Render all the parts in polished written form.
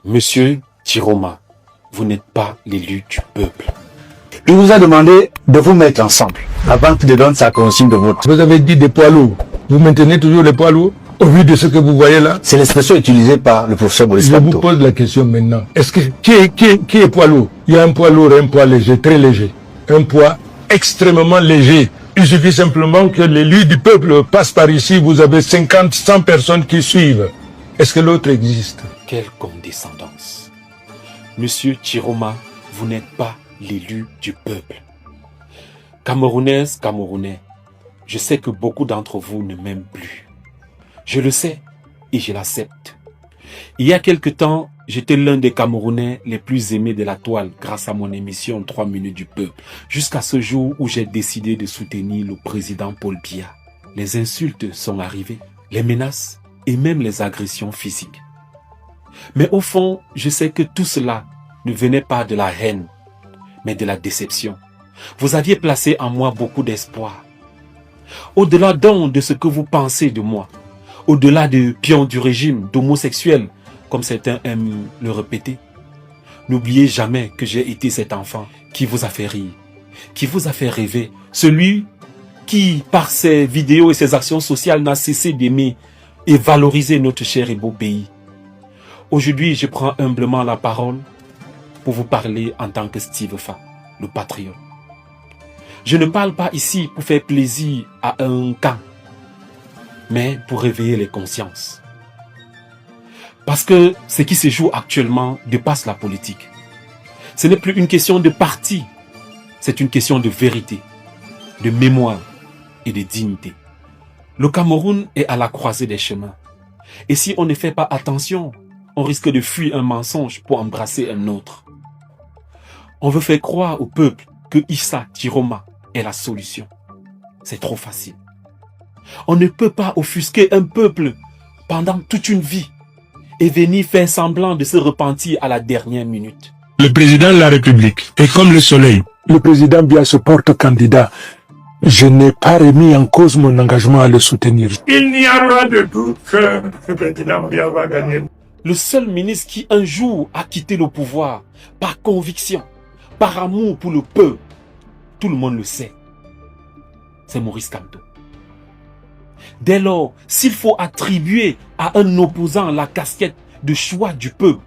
Monsieur Chiroma, vous n'êtes pas l'élu du peuple. Il vous a demandé de vous mettre ensemble avant qu'il ne donne sa consigne de vote. Vous avez dit des poids lourds. Vous maintenez toujours les poids lourds au vu de ce que vous voyez là? C'est l'expression utilisée par le professeur Maurice Kamto. Je vous pose la question maintenant. Est-ce que qui est poids lourd? Il y a un poids lourd et un poids léger, très léger. Un poids extrêmement léger. Il suffit simplement que l'élu du peuple passe par ici, vous avez 50, 100 personnes qui suivent. Est-ce que l'autre existe? Quelle condescendance. Monsieur Chiroma, vous n'êtes pas l'élu du peuple. Camerounaises, Camerounais, je sais que beaucoup d'entre vous ne m'aiment plus. Je le sais et je l'accepte. Il y a quelque temps, j'étais l'un des Camerounais les plus aimés de la toile grâce à mon émission 3 minutes du peuple, jusqu'à ce jour où j'ai décidé de soutenir le président Paul Biya. Les insultes sont arrivées, les menaces et même les agressions physiques. Mais au fond, je sais que tout cela ne venait pas de la haine, mais de la déception. Vous aviez placé en moi beaucoup d'espoir. Au-delà donc de ce que vous pensez de moi, au-delà de pions du régime, d'homosexuels, comme certains aiment le répéter, n'oubliez jamais que j'ai été cet enfant qui vous a fait rire, qui vous a fait rêver, celui qui, par ses vidéos et ses actions sociales, n'a cessé d'aimer et valoriser notre cher et beau pays. Aujourd'hui, je prends humblement la parole pour vous parler en tant que Steve Fa, le patriote. Je ne parle pas ici pour faire plaisir à un camp, mais pour réveiller les consciences. Parce que ce qui se joue actuellement dépasse la politique. Ce n'est plus une question de parti, c'est une question de vérité, de mémoire et de dignité. Le Cameroun est à la croisée des chemins. Et si on ne fait pas attention, on risque de fuir un mensonge pour embrasser un autre. On veut faire croire au peuple que Issa Chiroma est la solution. C'est trop facile. On ne peut pas offusquer un peuple pendant toute une vie et venir faire semblant de se repentir à la dernière minute. Le président de la République est comme le soleil. Le président Biya se porte candidat. Je n'ai pas remis en cause mon engagement à le soutenir. Il n'y a pas de doute que le président Biya va gagner. Le seul ministre qui un jour a quitté le pouvoir par conviction, par amour pour le peuple, tout le monde le sait, c'est Maurice Kamto. Dès lors, s'il faut attribuer à un opposant la casquette de choix du peuple,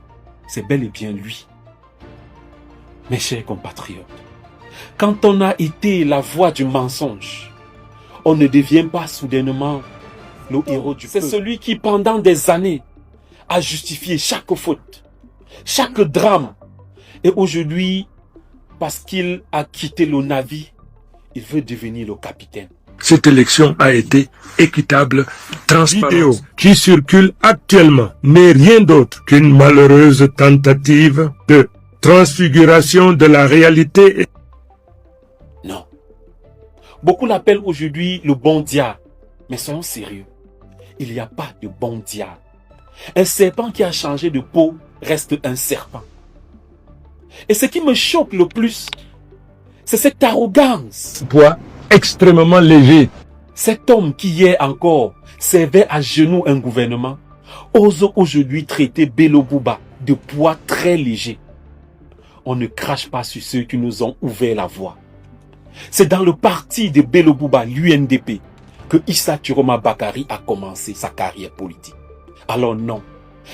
c'est bel et bien lui. Mes chers compatriotes, quand on a été la voix du mensonge, on ne devient pas soudainement le héros du peuple. C'est celui qui, pendant des années, a justifié chaque faute, chaque drame. Et aujourd'hui, parce qu'il a quitté le navire, il veut devenir le capitaine. Cette élection a été équitable, transparente. La vidéo qui circule actuellement n'est rien d'autre qu'une malheureuse tentative de transfiguration de la réalité. Non. Beaucoup l'appellent aujourd'hui le bon diable. Mais soyons sérieux. Il n'y a pas de bon diable. Un serpent qui a changé de peau reste un serpent. Et ce qui me choque le plus, c'est cette arrogance. Poids extrêmement léger. Cet homme qui hier encore servait à genoux un gouvernement, ose aujourd'hui traiter Bello Bouba de poids très léger. On ne crache pas sur ceux qui nous ont ouvert la voie. C'est dans le parti de Bello Bouba, l'UNDP, que Issa Chiroma Bakary a commencé sa carrière politique. Alors non,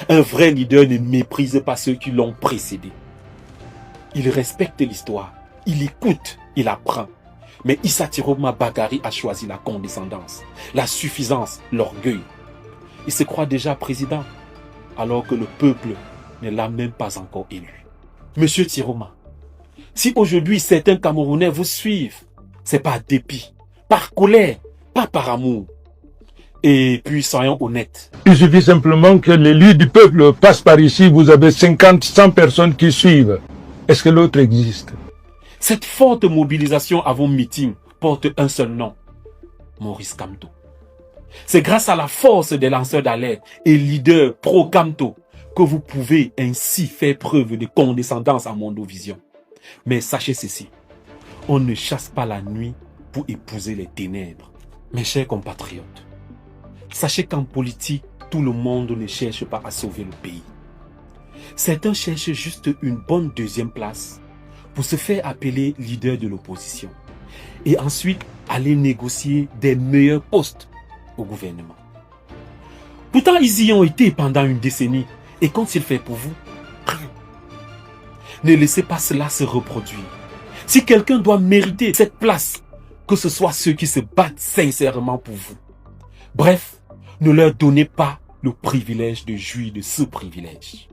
un vrai leader ne méprise pas ceux qui l'ont précédé. Il respecte l'histoire, il écoute, il apprend. Mais Issa Chiroma Bakary a choisi la condescendance, la suffisance, l'orgueil. Il se croit déjà président, alors que le peuple ne l'a même pas encore élu. Monsieur Chiroma, si aujourd'hui certains Camerounais vous suivent, c'est par dépit, par colère, pas par amour. Et puis soyons honnêtes. Il suffit simplement que l'élu du peuple passe par ici, vous avez 50, 100 personnes qui suivent. Est-ce que l'autre existe? Cette forte mobilisation à vos meetings porte un seul nom, Maurice Kamto. C'est grâce à la force des lanceurs d'alerte et leaders pro-Kamto que vous pouvez ainsi faire preuve de condescendance à Mondovision. Mais sachez ceci, on ne chasse pas la nuit pour épouser les ténèbres. Mes chers compatriotes, sachez qu'en politique, tout le monde ne cherche pas à sauver le pays. Certains cherchent juste une bonne deuxième place pour se faire appeler leader de l'opposition et ensuite aller négocier des meilleurs postes au gouvernement. Pourtant, ils y ont été pendant une décennie et qu'ont-ils fait pour vous? Rien. Ne laissez pas cela se reproduire. Si quelqu'un doit mériter cette place, que ce soit ceux qui se battent sincèrement pour vous. Bref, ne leur donnez pas le privilège de jouir de ce privilège.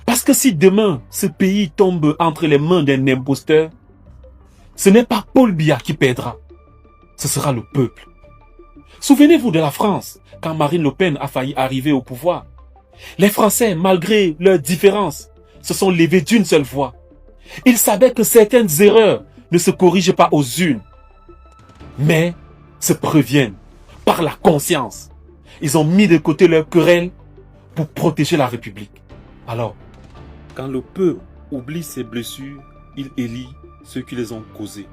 Parce que si demain, ce pays tombe entre les mains d'un imposteur, ce n'est pas Paul Biya qui perdra, ce sera le peuple. Souvenez-vous de la France, quand Marine Le Pen a failli arriver au pouvoir. Les Français, malgré leurs différences, se sont levés d'une seule voix. Ils savaient que certaines erreurs ne se corrigent pas aux urnes, mais se préviennent par la conscience. Ils ont mis de côté leurs querelles pour protéger la République. Alors, quand le peuple oublie ses blessures, il élit ceux qui les ont causées.